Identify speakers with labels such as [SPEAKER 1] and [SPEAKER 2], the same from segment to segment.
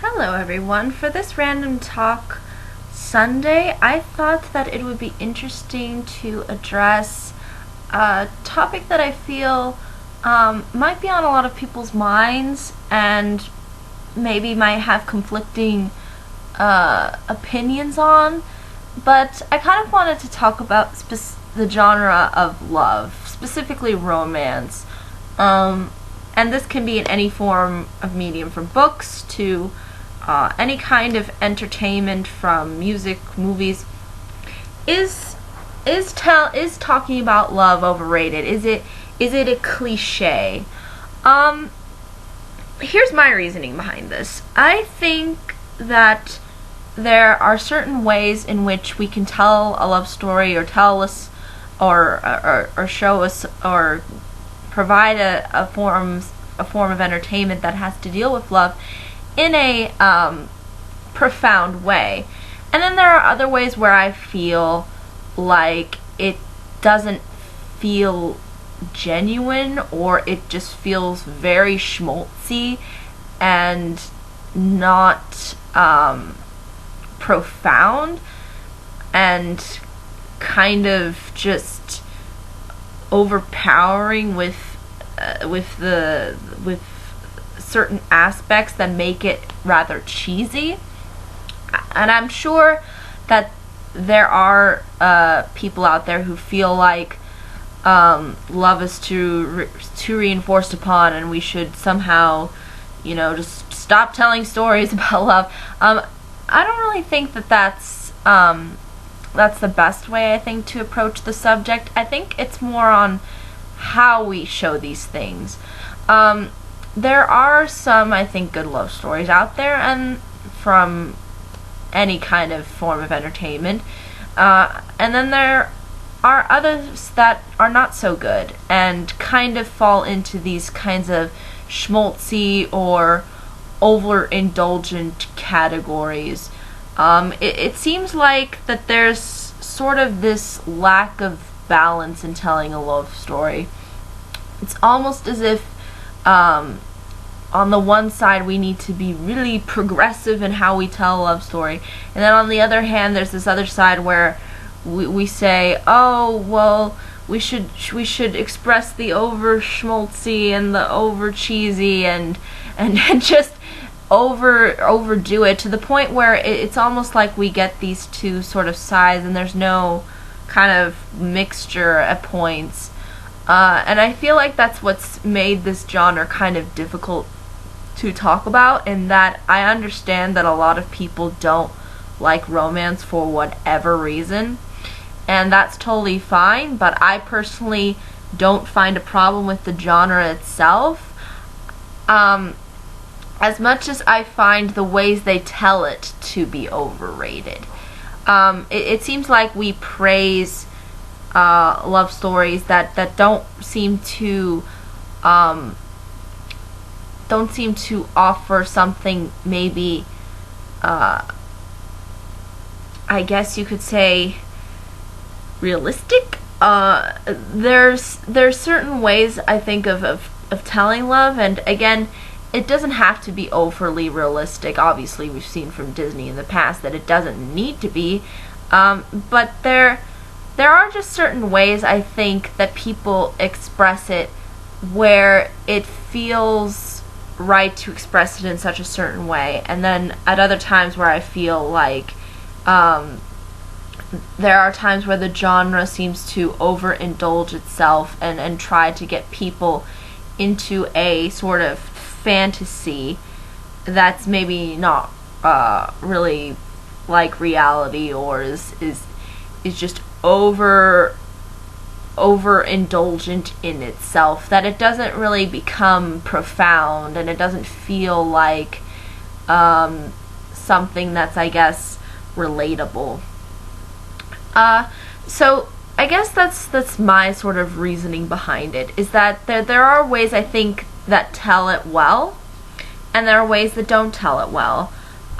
[SPEAKER 1] Hello everyone. For this random talk Sunday, I thought that it would be interesting to address a topic that I feel might be on a lot of people's minds and maybe might have conflicting opinions on, but I kind of wanted to talk about the genre of love, specifically romance. And this can be in any form of medium, from books to any kind of entertainment, from music, movies. Is talking about love overrated? Is it a cliche? Here's my reasoning behind this. I think that there are certain ways in which we can tell a love story, or tell us, or show us, or provide a form of entertainment that has to deal with love in a profound way. And then there are other ways where I feel like it doesn't feel genuine, or it just feels very schmaltzy and not profound, and kind of just overpowering with certain aspects that make it rather cheesy. And I'm sure that there are people out there who feel like love is too reinforced upon, and we should somehow, just stop telling stories about love. I don't really think that that's the best way, I think, to approach the subject. I think it's more on how we show these things. There are some, I think, good love stories out there, and from any kind of form of entertainment. And then there are others that are not so good, and kind of fall into these kinds of schmaltzy or overindulgent categories. It seems like that there's sort of this lack of balance in telling a love story. It's almost as if on the one side we need to be really progressive in how we tell a love story, and then on the other hand there's this other side where we say, oh well, we should express the over schmaltzy and the over cheesy and just overdo it to the point where it's almost like we get these two sort of sides, and there's no kind of mixture at points. And I feel like that's what's made this genre kind of difficult to talk about, in that I understand that a lot of people don't like romance for whatever reason, and that's totally fine, but I personally don't find a problem with the genre itself, as much as I find the ways they tell it to be overrated. It seems like we praise love stories that don't seem to offer something, maybe I guess you could say realistic. There's certain ways, I think, of telling love, and again, it doesn't have to be overly realistic. Obviously, we've seen from Disney in the past that it doesn't need to be, but there are just certain ways, I think, that people express it where it feels right to express it in such a certain way, and then at other times where I feel like there are times where the genre seems to overindulge itself and try to get people into a sort of fantasy that's maybe not really like reality, or is just overindulgent in itself, that it doesn't really become profound, and it doesn't feel like something that's, I guess, relatable. So I guess that's my sort of reasoning behind it, is that there are ways, I think, that tell it well, and there are ways that don't tell it well.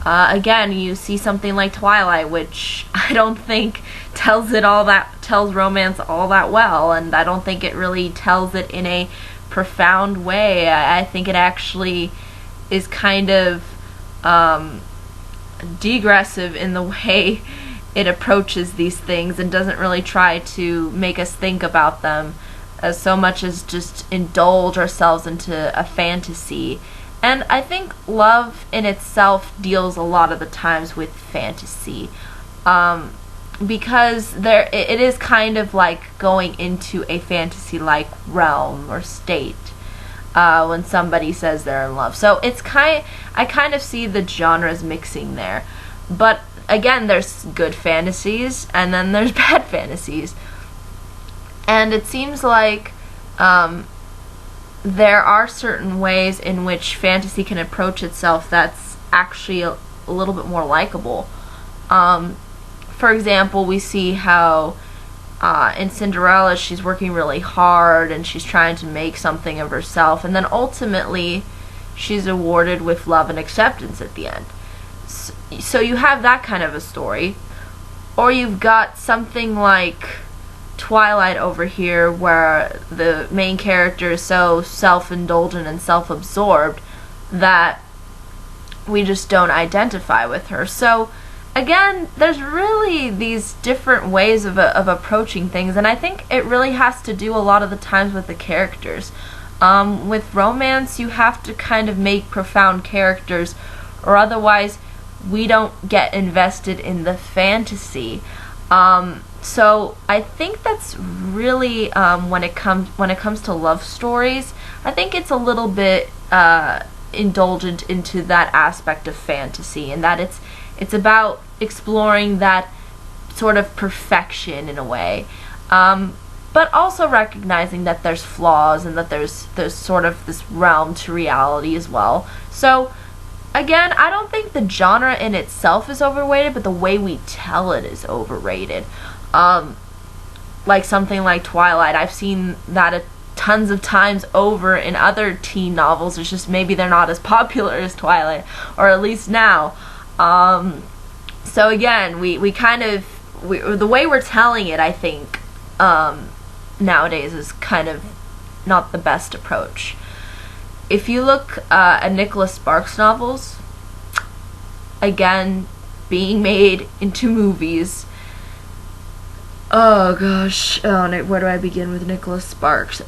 [SPEAKER 1] Again, you see something like Twilight, which I don't think tells romance all that well, and I don't think it really tells it in a profound way. I think it actually is kind of degressive in the way it approaches these things and doesn't really try to make us think about them as so much as just indulge ourselves into a fantasy. And I think love in itself deals a lot of the times with fantasy, because it is kind of like going into a fantasy-like realm or state when somebody says they're in love. So I kind of see the genres mixing there. But again, there's good fantasies and then there's bad fantasies. And it seems like there are certain ways in which fantasy can approach itself that's actually a little bit more likable. For example, we see how in Cinderella she's working really hard and she's trying to make something of herself, and then ultimately she's awarded with love and acceptance at the end. So you have that kind of a story. Or you've got something like Twilight over here, where the main character is so self-indulgent and self-absorbed that we just don't identify with her. So again, there's really these different ways of approaching things, and I think it really has to do a lot of the times with the characters. With romance, you have to kind of make profound characters, or otherwise we don't get invested in the fantasy. So I think that's really when it comes to love stories, I think it's a little bit indulgent into that aspect of fantasy, and that it's about exploring that sort of perfection in a way, but also recognizing that there's flaws and that there's sort of this realm to reality as well. So again, I don't think the genre in itself is overrated, but the way we tell it is overrated. Like something like Twilight, I've seen that tons of times over in other teen novels. It's just maybe they're not as popular as Twilight, or at least now. So again, we kind of, the way we're telling it, I think, nowadays is kind of not the best approach. If you look at Nicholas Sparks novels, again, being made into movies. Oh gosh, where do I begin with Nicholas Sparks?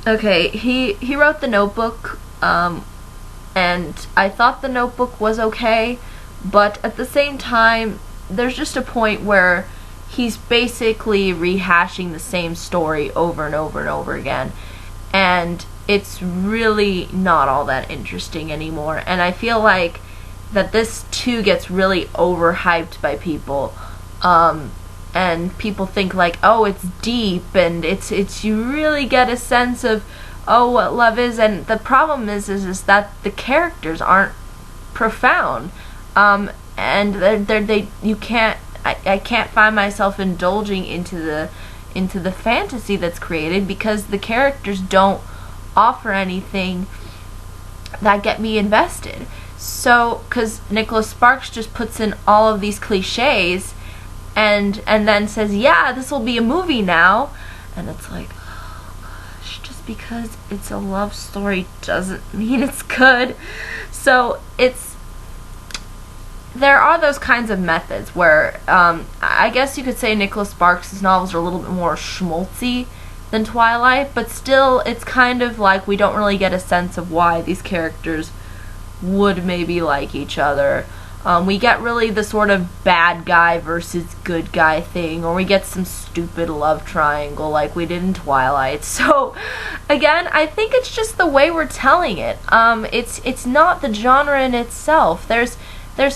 [SPEAKER 1] Okay, he wrote The Notebook, and I thought The Notebook was okay, but at the same time, there's just a point where he's basically rehashing the same story over and over and over again, and it's really not all that interesting anymore. And I feel like that this too gets really overhyped by people, and people think like, oh, it's deep and it's you really get a sense of what love is, and the problem is that the characters aren't profound, and I can't find myself indulging into the fantasy that's created because the characters don't offer anything that get me invested. So, because Nicholas Sparks just puts in all of these cliches and then says, yeah, this will be a movie now, and it's like, oh gosh, just because it's a love story doesn't mean it's good. So there are those kinds of methods where I guess you could say Nicholas Sparks' novels are a little bit more schmaltzy than Twilight, but still it's kind of like we don't really get a sense of why these characters would maybe like each other. We get really the sort of bad guy versus good guy thing, or we get some stupid love triangle like we did in Twilight. So again, I think it's just the way we're telling it. It's not the genre in itself. There's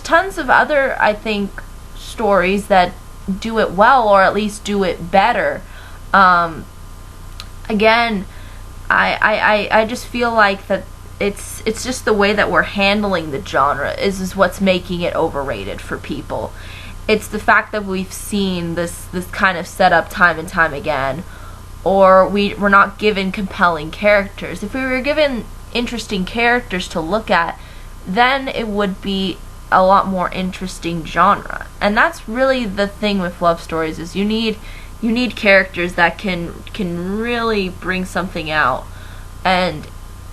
[SPEAKER 1] tons of other, I think, stories that do it well, or at least do it better. Again, I just feel like that it's just the way that we're handling the genre is what's making it overrated for people. It's the fact that we've seen this kind of setup time and time again, or we're not given compelling characters. If we were given interesting characters to look at, then it would be a lot more interesting genre. And that's really the thing with love stories, is you need characters that can really bring something out. And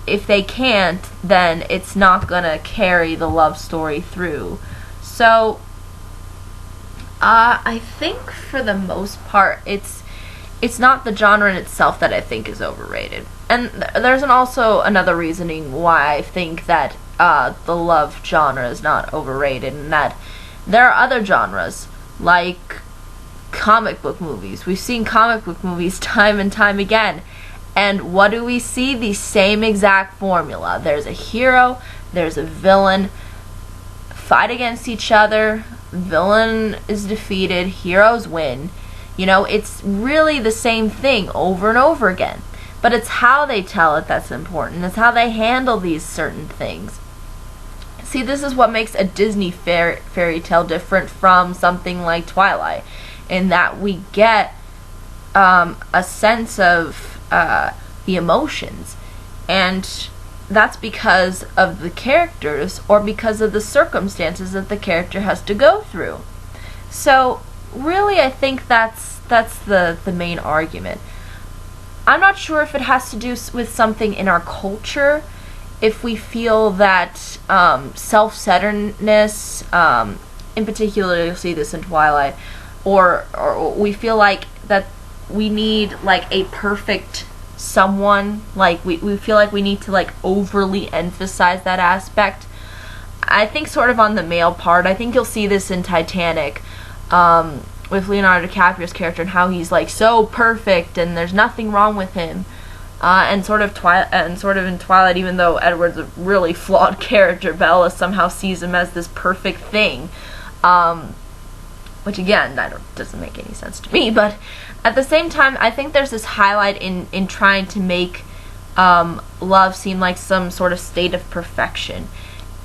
[SPEAKER 1] if they can't, then it's not gonna carry the love story through. So I think for the most part, it's not the genre in itself that I think is overrated. And there's also another reasoning why I think that the love genre is not overrated, and that there are other genres like comic book movies. We've seen comic book movies time and time again, and what do we see? The same exact formula. There's a hero, there's a villain, fight against each other, villain is defeated, heroes win. You know, it's really the same thing over and over again. But it's how they tell it that's important. It's how they handle these certain things. See, this is what makes a Disney fairy tale different from something like Twilight, in that we get a sense of the emotions. And that's because of the characters, or because of the circumstances that the character has to go through. So really, I think that's the main argument. I'm not sure if it has to do with something in our culture, if we feel that self-centeredness, in particular you'll see this in Twilight, or we feel like that we need like a perfect someone, like we feel like we need to like overly emphasize that aspect. I think sort of on the male part. I think you'll see this in Titanic, with Leonardo DiCaprio's character, and how he's like so perfect and there's nothing wrong with him, and sort of in Twilight, even though Edward's a really flawed character, Bella somehow sees him as this perfect thing, which again, doesn't make any sense to me. But at the same time, I think there's this highlight in trying to make love seem like some sort of state of perfection.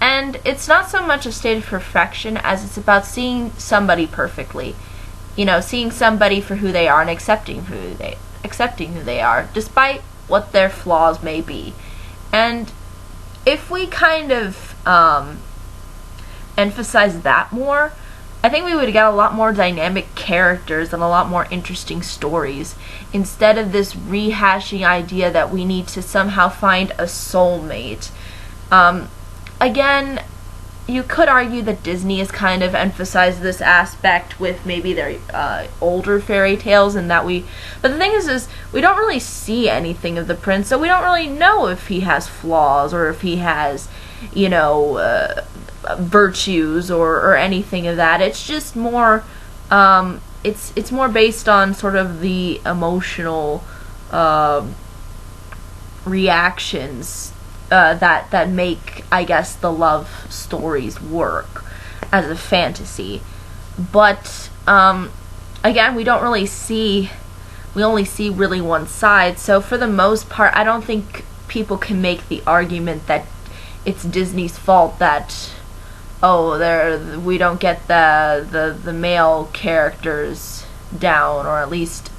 [SPEAKER 1] And it's not so much a state of perfection as it's about seeing somebody perfectly. You know, seeing somebody for who they are and accepting who they are, despite what their flaws may be. And if we kind of emphasize that more, I think we would get a lot more dynamic characters and a lot more interesting stories, instead of this rehashing idea that we need to somehow find a soulmate. Again, you could argue that Disney has kind of emphasized this aspect with maybe their older fairy tales, and that but the thing is we don't really see anything of the prince, so we don't really know if he has flaws, or if he has, you know, virtues, or anything of that. It's just more, it's more based on sort of the emotional reactions that make, I guess, the love stories work as a fantasy. But again, we only see really one side. So for the most part, I don't think people can make the argument that it's Disney's fault that we don't get the male characters down, or at least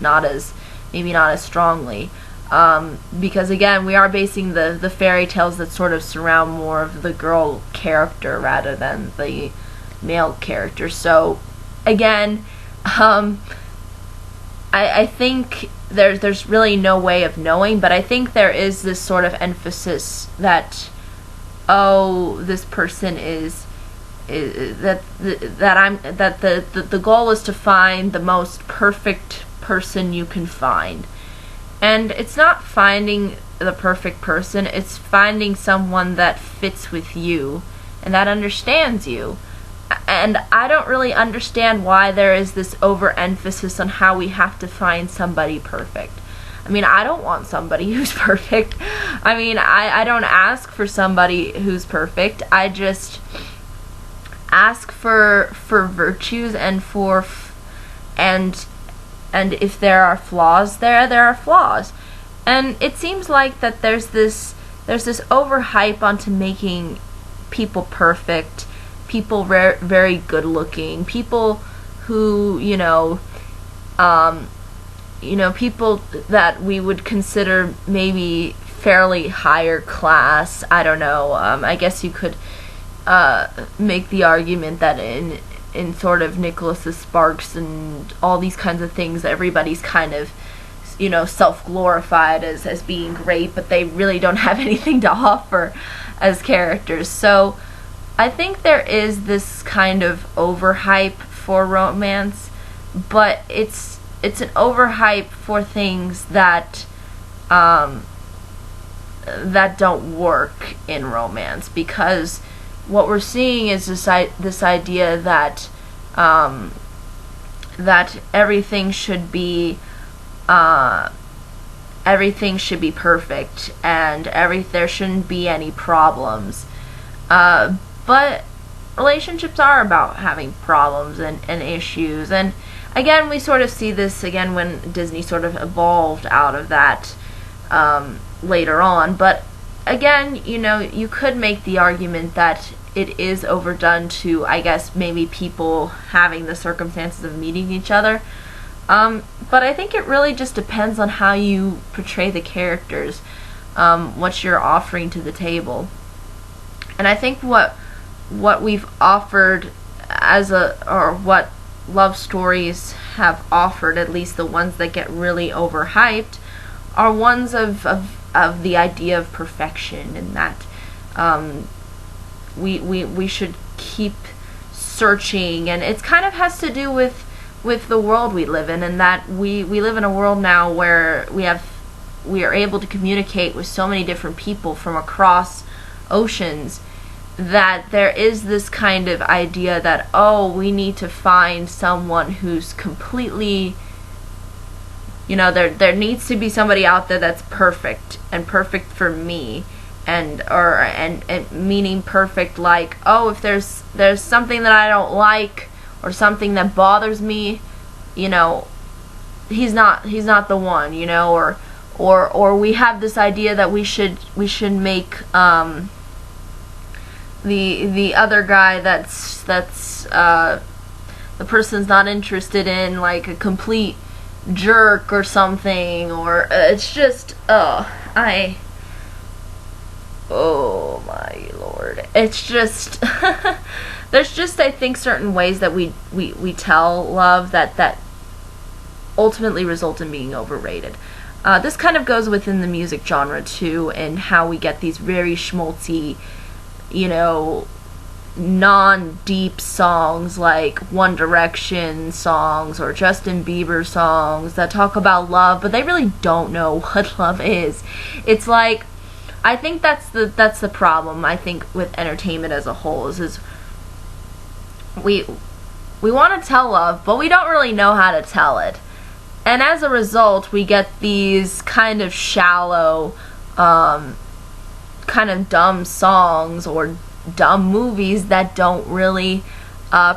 [SPEAKER 1] maybe not as strongly. Because again, we are basing the fairy tales that sort of surround more of the girl character rather than the male character. So again, I think there's really no way of knowing, but I think there is this sort of emphasis that this person the goal is to find the most perfect person you can find. And it's not finding the perfect person, it's finding someone that fits with you and that understands you. And I don't really understand why there is this overemphasis on how we have to find somebody perfect. I mean, I don't want somebody who's perfect. I mean, I don't ask for somebody who's perfect. I just ask for virtues and and if there are flaws there are flaws. And it seems like that there's this overhype onto making people perfect, people very good looking, people who, people that we would consider maybe fairly higher class. I don't know. I guess you could make the argument that in sort of Nicholas's Sparks and all these kinds of things, everybody's kind of self-glorified as being great, but they really don't have anything to offer as characters. So I think there is this kind of overhype for romance, but it's an overhype for things that that don't work in romance, because what we're seeing is this idea that that everything should be perfect, and there shouldn't be any problems. But relationships are about having problems and issues, and again, we sort of see this again when Disney sort of evolved out of that later on. But again, you could make the argument that it is overdone to, I guess, maybe people having the circumstances of meeting each other. But I think it really just depends on how you portray the characters, what you're offering to the table. And I think what we've offered or what love stories have offered, at least the ones that get really overhyped, are ones of the idea of perfection, and that we should keep searching, and it kind of has to do with the world we live in, and that we live in a world now where we are able to communicate with so many different people from across oceans, that there is this kind of idea that, we need to find someone who's completely, there needs to be somebody out there that's perfect, and perfect for me, and meaning perfect, like, if there's something that I don't like or something that bothers me, he's not the one, or we have this idea that we should make the other guy that's the person's not interested in, like, a complete jerk or something, or it's just oh my lord, it's just there's just, I think, certain ways that we tell love that ultimately result in being overrated. This kind of goes within the music genre too, and how we get these very schmaltzy, non-deep songs like One Direction songs or Justin Bieber songs that talk about love, but they really don't know what love is. It's like, I think that's the problem, I think, with entertainment as a whole, is we want to tell love, but we don't really know how to tell it. And as a result, we get these kind of shallow, kind of dumb songs or dumb movies that don't really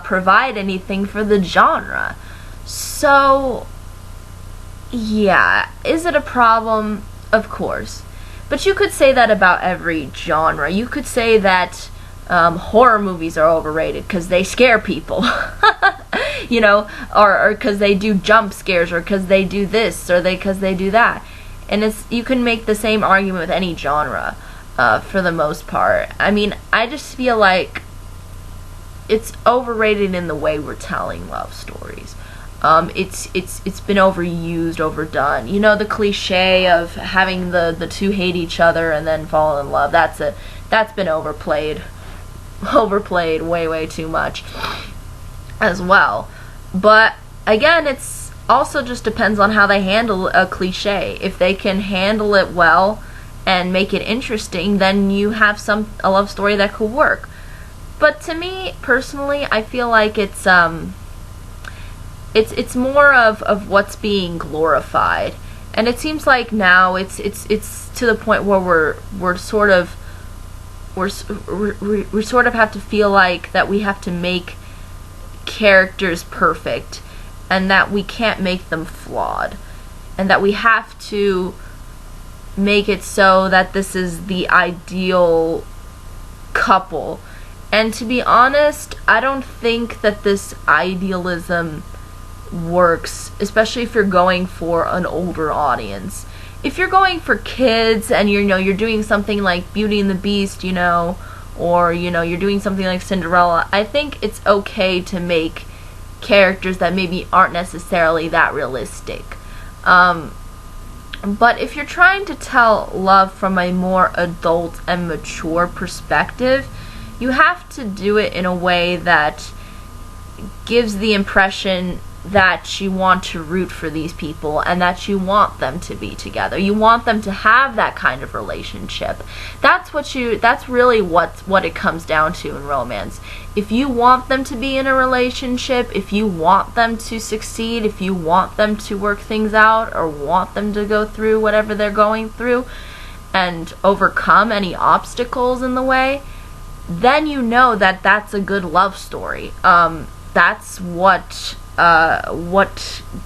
[SPEAKER 1] provide anything for the genre. So, yeah, is it a problem? Of course. But you could say that about every genre. You could say that horror movies are overrated because they scare people. Or because they do jump scares, or because they do this, or because they do that. And you can make the same argument with any genre, for the most part. I mean, I just feel like it's overrated in the way we're telling love stories. It's been overused, overdone. The cliche of having the two hate each other and then fall in love. That's been overplayed way too much as well. But again, it's also just depends on how they handle a cliche. If they can handle it well and make it interesting, then you have a love story that could work. But to me personally, I feel like it's more of what's being glorified, and it seems like now it's to the point where we sort of have to feel like that we have to make characters perfect, and that we can't make them flawed, and that we have to make it so that this is the ideal couple. And to be honest, I don't think that this idealism works, especially if you're going for an older audience. If you're going for kids and you're doing something like Beauty and the Beast, or you're doing something like Cinderella, I think it's okay to make characters that maybe aren't necessarily that realistic. But if you're trying to tell love from a more adult and mature perspective, you have to do it in a way that gives the impression that you want to root for these people and that you want them to be together. You want them to have that kind of relationship. That's really what it comes down to in romance. If you want them to be in a relationship, if you want them to succeed, if you want them to work things out or want them to go through whatever they're going through and overcome any obstacles in the way, then you know that that's a good love story. That's what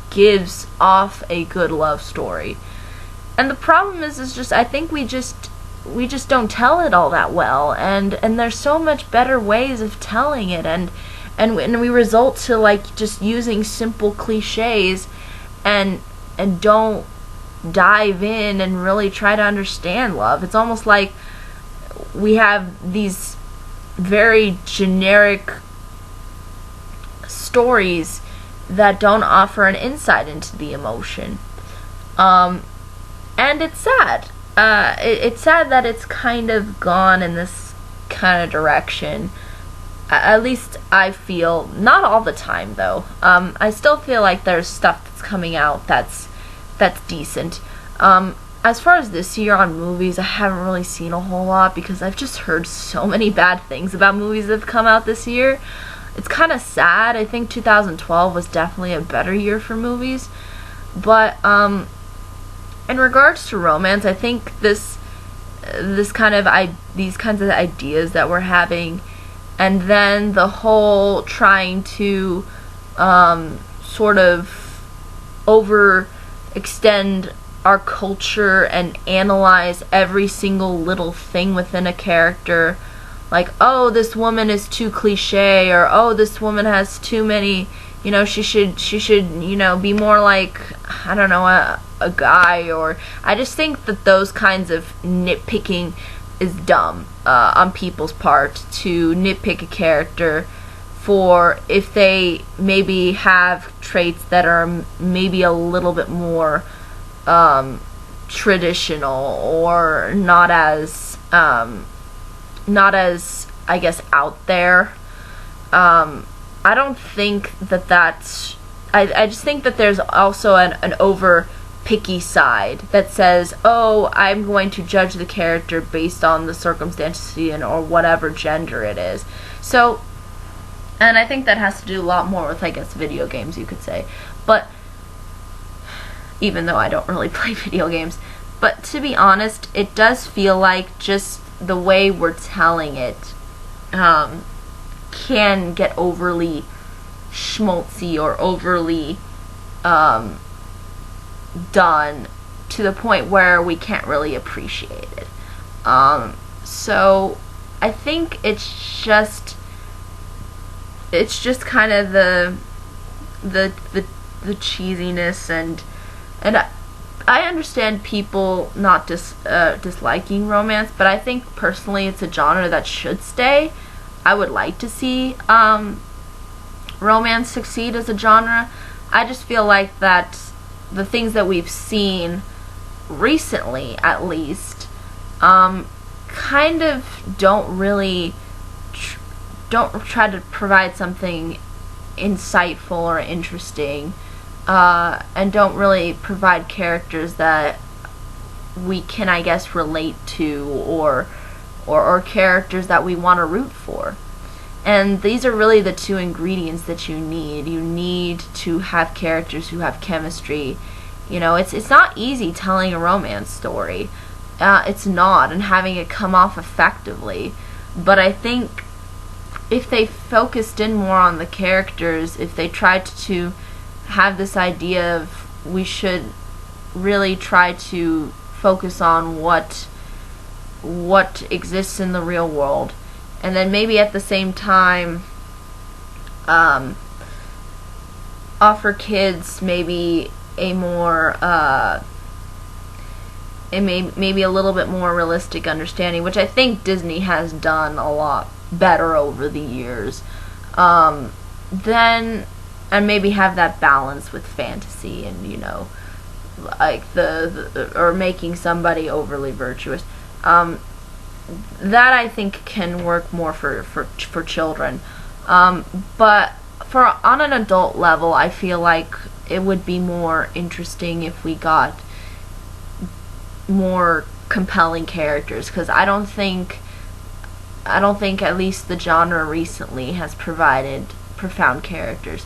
[SPEAKER 1] gives off a good love story. And the problem is just I think we just don't tell it all that well, and there's so much better ways of telling it, and we result to like just using simple cliches and don't dive in and really try to understand love. It's almost like we have these very generic stories that don't offer an insight into the emotion. And it's sad. It's sad that it's kind of gone in this kind of direction. At least I feel, not all the time though. I still feel like there's stuff that's coming out that's decent. As far as this year on movies, I haven't really seen a whole lot because I've just heard so many bad things about movies that have come out this year. It's kind of sad. I think 2012 was definitely a better year for movies. But in regards to romance, I think these kinds of ideas that we're having, and then the whole trying to sort of overextend our culture and analyze every single little thing within a character, like, oh, this woman is too cliche, or oh, this woman has too many, she should be more like, I don't know, a guy. Or I just think that those kinds of nitpicking is dumb on people's part, to nitpick a character for if they maybe have traits that are maybe a little bit more traditional, or not as I guess out there. I don't think that's I just think that there's also an over picky side that says, oh, I'm going to judge the character based on the circumstances or whatever gender it is. So, and I think that has to do a lot more with, I guess, video games, you could say. But even though I don't really play video games, but to be honest, it does feel like just the way we're telling it can get overly schmaltzy or overly done to the point where we can't really appreciate it. So I think it's just kind of the cheesiness, and I understand people not disliking romance, but I think personally it's a genre that should stay. I would like to see romance succeed as a genre. I just feel like that the things that we've seen recently, at least, kind of don't really don't try to provide something insightful or interesting, and don't really provide characters that we can, I guess, relate to, or characters that we want to root for. And these are really the two ingredients that you need. You need to have characters who have chemistry. It's not easy telling a romance story. It's not, and having it come off effectively. But I think if they focused in more on the characters, if they tried to have this idea of we should really try to focus on what exists in the real world, and then maybe at the same time offer kids maybe a more maybe a little bit more realistic understanding, which I think Disney has done a lot better over the years, then, and maybe have that balance with fantasy and like or making somebody overly virtuous. That I think can work more for children. But for on an adult level, I feel like it would be more interesting if we got more compelling characters, because I don't think at least the genre recently has provided profound characters.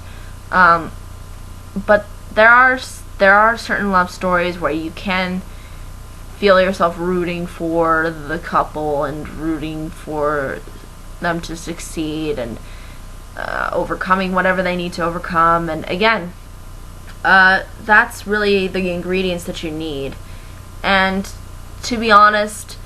[SPEAKER 1] But there are certain love stories where you can feel yourself rooting for the couple and rooting for them to succeed and overcoming whatever they need to overcome. And again, that's really the ingredients that you need. And to be honest,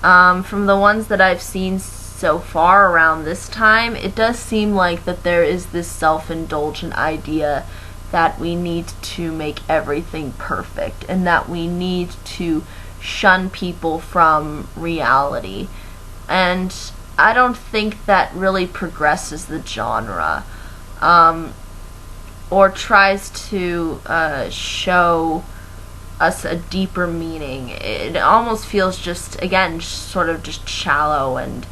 [SPEAKER 1] from the ones that I've seen so far around this time, it does seem like that there is this self-indulgent idea that we need to make everything perfect and that we need to shun people from reality. And I don't think that really progresses the genre, or tries to show us a deeper meaning. It almost feels just, again, sort of just shallow, and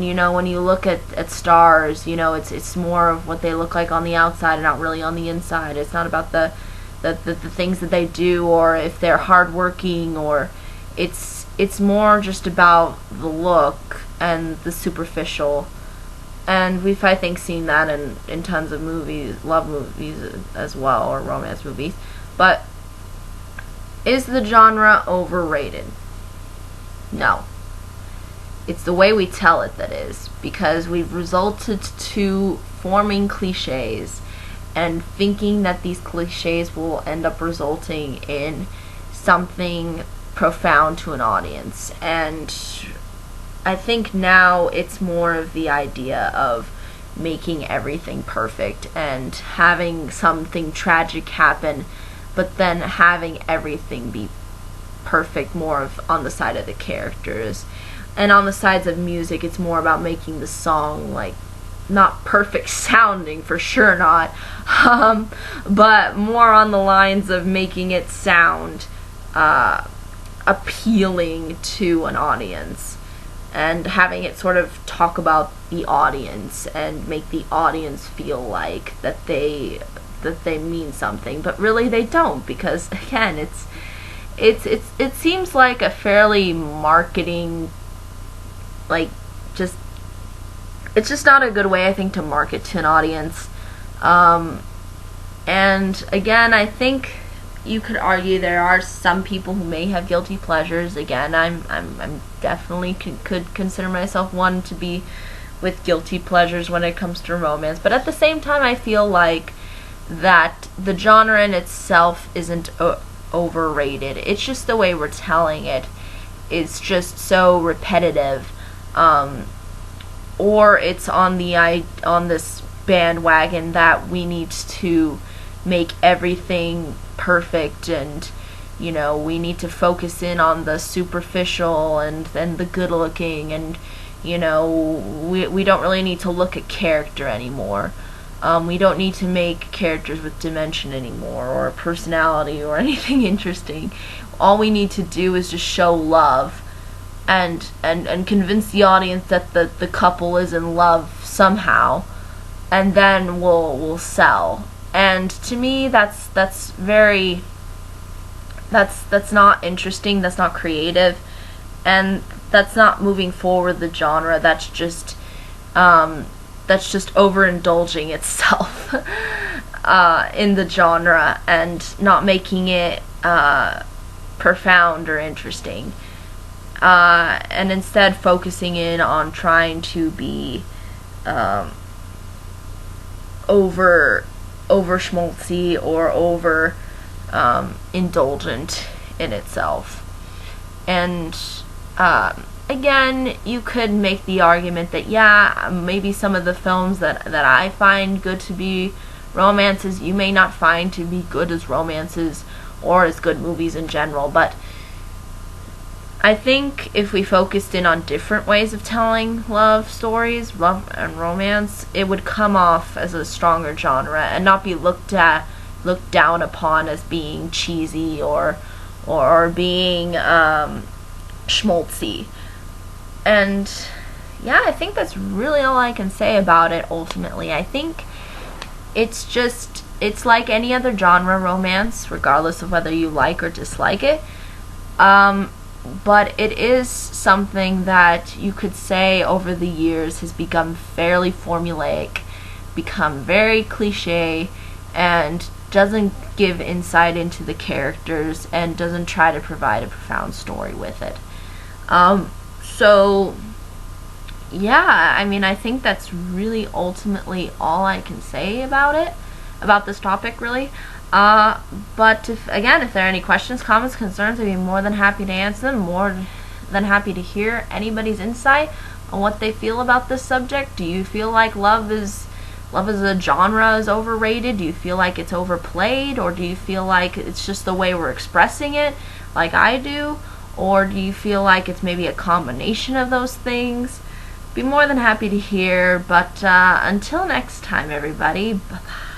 [SPEAKER 1] you know, when you look at stars, you know, it's more of what they look like on the outside and not really on the inside. It's not about the things that they do, or if they're hardworking, or it's more just about the look and the superficial. And we've, I think, seen that in tons of movies, love movies as well, or romance movies. But is the genre overrated? No. It's the way we tell it that is, because we've resulted to forming cliches and thinking that these cliches will end up resulting in something profound to an audience. And I think now it's more of the idea of making everything perfect and having something tragic happen, but then having everything be perfect, more of on the side of the characters. And on the sides of music, it's more about making the song, like, not perfect sounding, for sure not, but more on the lines of making it sound appealing to an audience, and having it sort of talk about the audience and make the audience feel like that they mean something, but really they don't, because again, it seems like a fairly marketing, like, just, it's just not a good way, I think, to market to an audience. And again, I think you could argue there are some people who may have guilty pleasures. Again, I'm definitely could consider myself one to be with guilty pleasures when it comes to romance. But at the same time, I feel like that the genre in itself isn't overrated. It's just the way we're telling it is just so repetitive. Or it's on this bandwagon that we need to make everything perfect, and you know, we need to focus in on the superficial and the good looking, and you know, we don't really need to look at character anymore. We don't need to make characters with dimension anymore, or personality, or anything interesting. All we need to do is just show love and convince the audience that the couple is in love somehow, and then we'll sell. And to me, that's not interesting, that's not creative, and that's not moving forward the genre. That's just overindulging itself in the genre and not making it profound or interesting. And instead focusing in on trying to be over schmaltzy or over indulgent in itself. And again, you could make the argument that yeah, maybe some of the films that I find good to be romances, you may not find to be good as romances or as good movies in general. But I think if we focused in on different ways of telling love stories, love and romance, it would come off as a stronger genre and not be looked at looked down upon as being cheesy or being schmaltzy. And yeah, I think that's really all I can say about it ultimately. I think it's like any other genre romance, regardless of whether you like or dislike it. But it is something that you could say over the years has become fairly formulaic, become very cliche, and doesn't give insight into the characters and doesn't try to provide a profound story with it. So yeah, I mean, I think that's really ultimately all I can say about it, about this topic, really. But if there are any questions, comments, concerns, I'd be more than happy to answer them. More than happy to hear anybody's insight on what they feel about this subject. Do you feel like love as a genre is overrated? Do you feel like it's overplayed? Or do you feel like it's just the way we're expressing it, like I do? Or do you feel like it's maybe a combination of those things? Be more than happy to hear. But until next time, everybody, bye-bye.